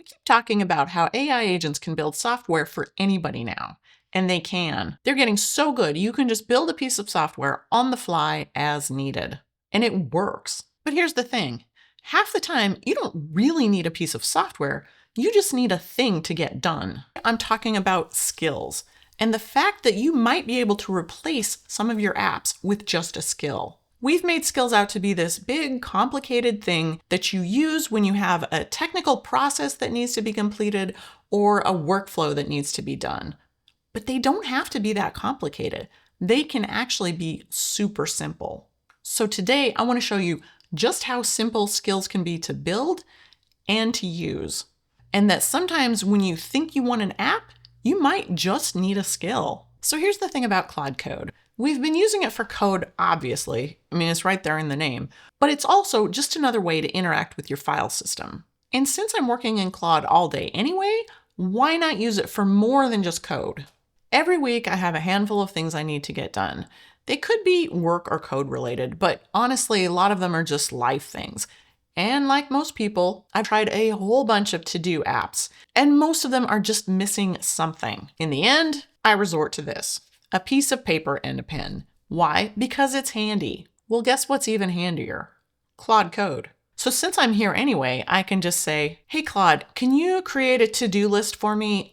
keep talking about how AI agents can build software for anybody now, and they can. They're getting so good, you can just build a piece of software on the fly as needed, and it works. But here's the thing. Half the time, you don't really need a piece of software, you just need a thing to get done. I'm talking about skills, and the fact that you might be able to replace some of your apps with just a skill. We've made skills out to be this big, complicated thing that you use when you have a technical process that needs to be completed or a workflow that needs to be done. But they don't have to be that complicated. They can actually be super simple. So today, I want to show you just how simple skills can be to build and to use. And that sometimes when you think you want an app, you might just need a skill. So here's the thing about Claude Code. We've been using it for code, obviously. I mean, it's right there in the name, but it's also just another way to interact with your file system. And since I'm working in Claude all day anyway, why not use it for more than just code? Every week I have a handful of things I need to get done. They could be work or code related, but honestly, a lot of them are just life things. And like most people, I've tried a whole bunch of to-do apps, and most of them are just missing something. In the end, I resort to this. A piece of paper and a pen. Why? Because it's handy. Well, guess what's even handier? Claude Code. So since I'm here anyway, I can just say, hey Claude, can you create a to-do list for me?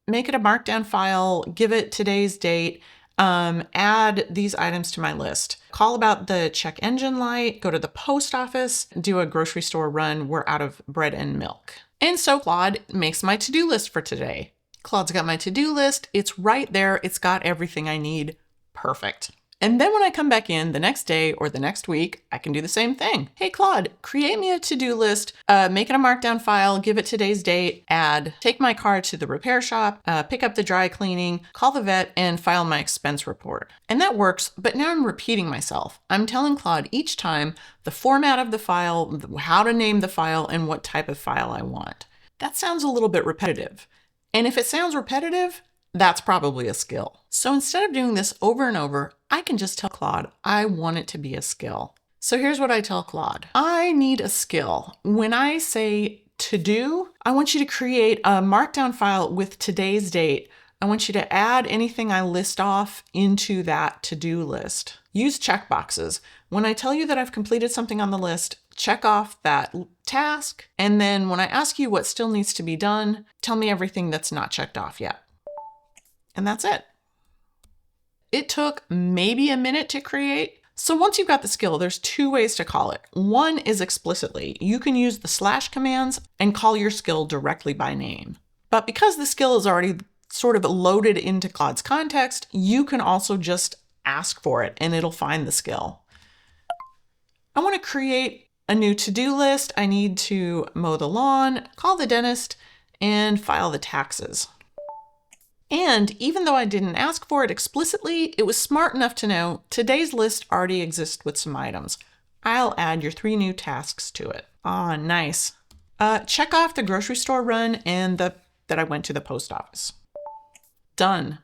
Make it a markdown file, give it today's date, add these items to my list. Call about the check engine light, go to the post office, do a grocery store run, we're out of bread and milk. And so Claude makes my to-do list for today. Claude's got my to-do list. It's right there. It's got everything I need. Perfect. And then when I come back in the next day or the next week, I can do the same thing. Hey, Claude, create me a to-do list, make it a markdown file, give it today's date, add, take my car to the repair shop, pick up the dry cleaning, call the vet, and file my expense report. And that works, but now I'm repeating myself. I'm telling Claude each time the format of the file, how to name the file, and what type of file I want. That sounds a little bit repetitive. And if it sounds repetitive, that's probably a skill. So instead of doing this over and over, I can just tell Claude, I want it to be a skill. So here's what I tell Claude. I need a skill. When I say to do, I want you to create a markdown file with today's date. I want you to add anything I list off into that to-do list. Use checkboxes. When I tell you that I've completed something on the list, check off that task. And then when I ask you what still needs to be done, tell me everything that's not checked off yet. And that's it. It took maybe a minute to create. So once you've got the skill, there's two ways to call it. One is explicitly. You can use the / commands and call your skill directly by name. But because the skill is already sort of loaded into Claude's context, you can also just ask for it and it'll find the skill. I want to create a new to-do list. I need to mow the lawn, call the dentist, and file the taxes. And even though I didn't ask for it explicitly, it was smart enough to know today's list already exists with some items. I'll add your 3 new tasks to it. Ah, nice. Check off the grocery store run and that I went to the post office. Done.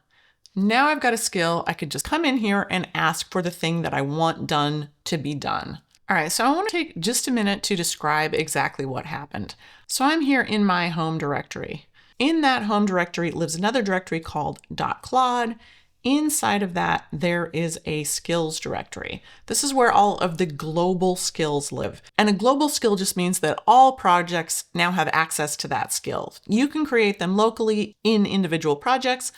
Now I've got a skill. I could just come in here and ask for the thing that I want done to be done. All right, so I want to take just a minute to describe exactly what happened. So I'm here in my home directory. In that home directory lives another directory called .claude. Inside of that, there is a skills directory. This is where all of the global skills live. And a global skill just means that all projects now have access to that skill. You can create them locally in individual projects,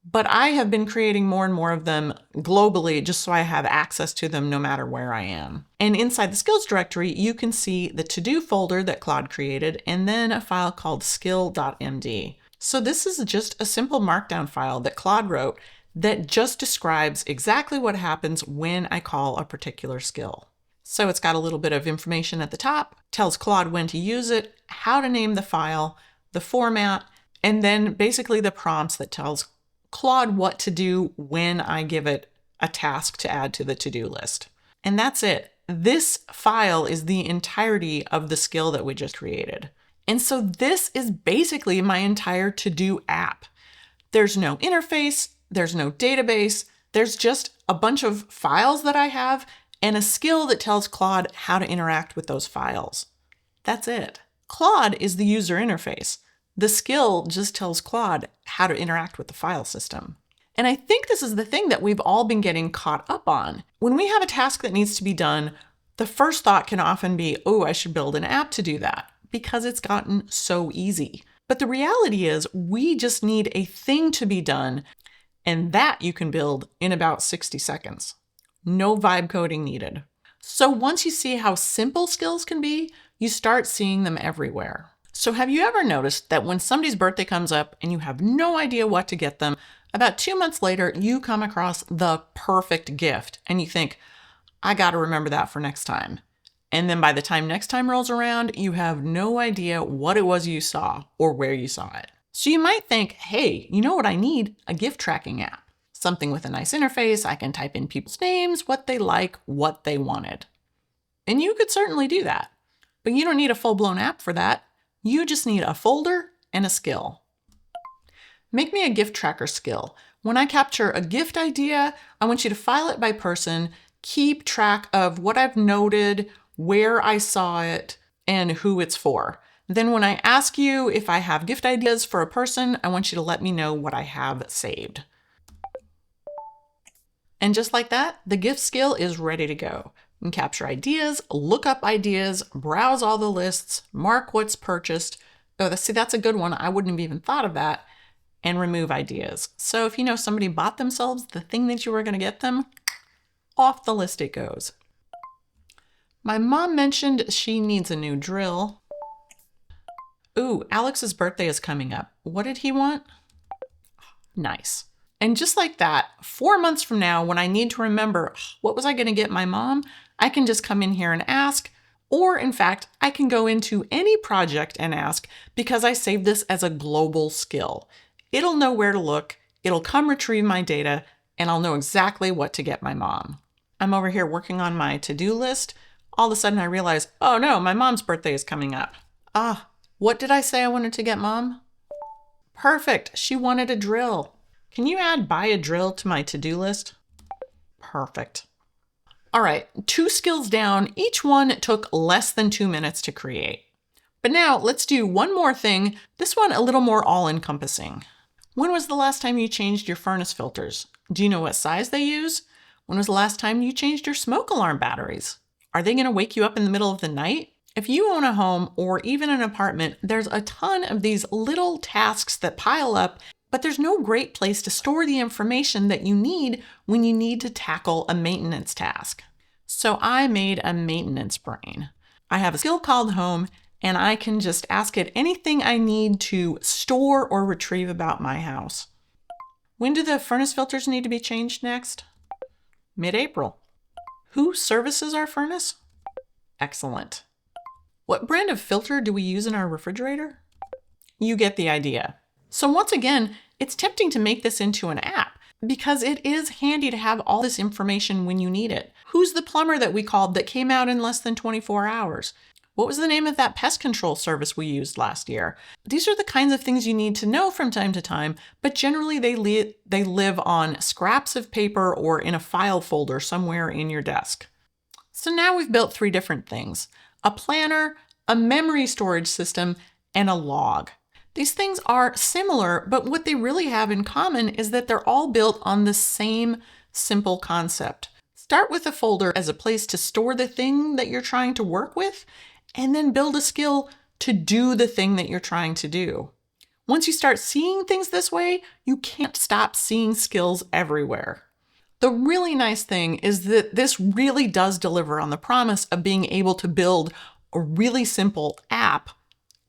but I have been creating more and more of them globally just so I have access to them no matter where I am. And inside the skills directory, you can see the to-do folder that Claude created and then a file called skill.md. So this is just a simple markdown file that Claude wrote that just describes exactly what happens when I call a particular skill. So it's got a little bit of information at the top, tells Claude when to use it, how to name the file, the format, and then basically the prompts that tells Claude what to do when I give it a task to add to the to-do list. And that's it. This file is the entirety of the skill that we just created. And so this is basically my entire to-do app. There's no interface, there's no database, there's just a bunch of files that I have and a skill that tells Claude how to interact with those files. That's it. Claude is the user interface. The skill just tells Claude how to interact with the file system. And I think this is the thing that we've all been getting caught up on. When we have a task that needs to be done, the first thought can often be, oh, I should build an app to do that, because it's gotten so easy. But the reality is we just need a thing to be done, and that you can build in about 60 seconds. No vibe coding needed. So once you see how simple skills can be, you start seeing them everywhere. So have you ever noticed that when somebody's birthday comes up and you have no idea what to get them, about 2 months later, you come across the perfect gift and you think, I got to remember that for next time. And then by the time next time rolls around, you have no idea what it was you saw or where you saw it. So you might think, hey, you know what I need? A gift tracking app. Something with a nice interface. I can type in people's names, what they like, what they wanted. And you could certainly do that. But you don't need a full-blown app for that. You just need a folder and a skill. Make me a gift tracker skill. When I capture a gift idea, I want you to file it by person, keep track of what I've noted, where I saw it, and who it's for. Then when I ask you if I have gift ideas for a person, I want you to let me know what I have saved. And just like that, the gift skill is ready to go. You can capture ideas, look up ideas, browse all the lists, mark what's purchased. Oh, see, that's a good one. I wouldn't have even thought of that. And remove ideas. So if you know somebody bought themselves the thing that you were going to get them, off the list it goes. My mom mentioned she needs a new drill. Ooh, Alex's birthday is coming up. What did he want? Nice. And just like that, 4 months from now, when I need to remember, what was I going to get my mom? I can just come in here and ask. Or in fact, I can go into any project and ask because I saved this as a global skill. It'll know where to look, it'll come retrieve my data, and I'll know exactly what to get my mom. I'm over here working on my to-do list. All of a sudden I realize, oh no, my mom's birthday is coming up. What did I say I wanted to get mom? Perfect, she wanted a drill. Can you add buy a drill to my to-do list? Perfect. All right, 2 skills down. Each one took less than 2 minutes to create. But now let's do one more thing, this one a little more all-encompassing. When was the last time you changed your furnace filters? Do you know what size they use? When was the last time you changed your smoke alarm batteries? Are they going to wake you up in the middle of the night? If you own a home or even an apartment, there's a ton of these little tasks that pile up, but there's no great place to store the information that you need when you need to tackle a maintenance task. So I made a maintenance brain. I have a skill called Home, and I can just ask it anything I need to store or retrieve about my house. When do the furnace filters need to be changed next? Mid-April. Who services our furnace? Excellent. What brand of filter do we use in our refrigerator? You get the idea. So once again, it's tempting to make this into an app because it is handy to have all this information when you need it. Who's the plumber that we called that came out in less than 24 hours? What was the name of that pest control service we used last year? These are the kinds of things you need to know from time to time, but generally they live on scraps of paper or in a file folder somewhere in your desk. So now we've built 3 different things: a planner, a memory storage system, and a log. These things are similar, but what they really have in common is that they're all built on the same simple concept. Start with a folder as a place to store the thing that you're trying to work with, and then build a skill to do the thing that you're trying to do. Once you start seeing things this way, you can't stop seeing skills everywhere. The really nice thing is that this really does deliver on the promise of being able to build a really simple app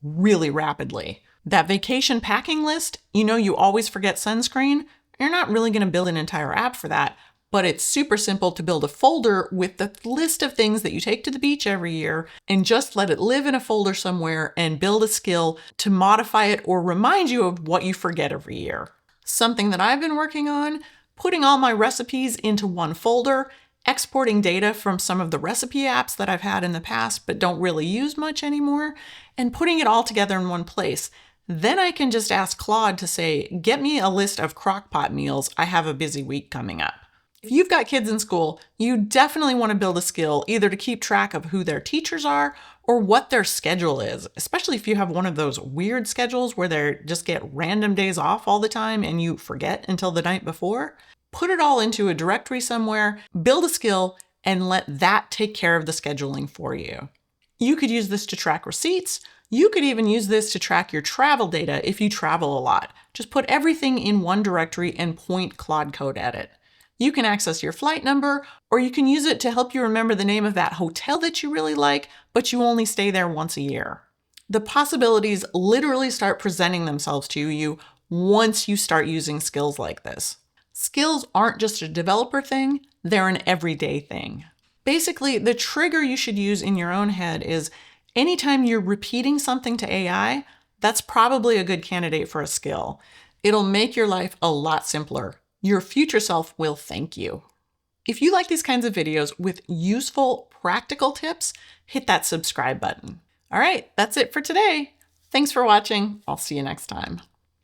really rapidly. That vacation packing list, you always forget sunscreen. You're not really going to build an entire app for that, but it's super simple to build a folder with the list of things that you take to the beach every year and just let it live in a folder somewhere and build a skill to modify it or remind you of what you forget every year. Something that I've been working on, putting all my recipes into one folder, exporting data from some of the recipe apps that I've had in the past but don't really use much anymore, and putting it all together in one place. Then I can just ask Claude to say, get me a list of crockpot meals. I have a busy week coming up. If you've got kids in school, you definitely want to build a skill either to keep track of who their teachers are or what their schedule is, especially if you have one of those weird schedules where they just get random days off all the time and you forget until the night before. Put it all into a directory somewhere, build a skill, and let that take care of the scheduling for you. You could use this to track receipts. You could even use this to track your travel data if you travel a lot. Just put everything in one directory and point Claude Code at it. You can access your flight number, or you can use it to help you remember the name of that hotel that you really like, but you only stay there once a year. The possibilities literally start presenting themselves to you once you start using skills like this. Skills aren't just a developer thing, they're an everyday thing. Basically, the trigger you should use in your own head is anytime you're repeating something to AI, that's probably a good candidate for a skill. It'll make your life a lot simpler. Your future self will thank you. If you like these kinds of videos with useful, practical tips, hit that subscribe button. All right, that's it for today. Thanks for watching. I'll see you next time.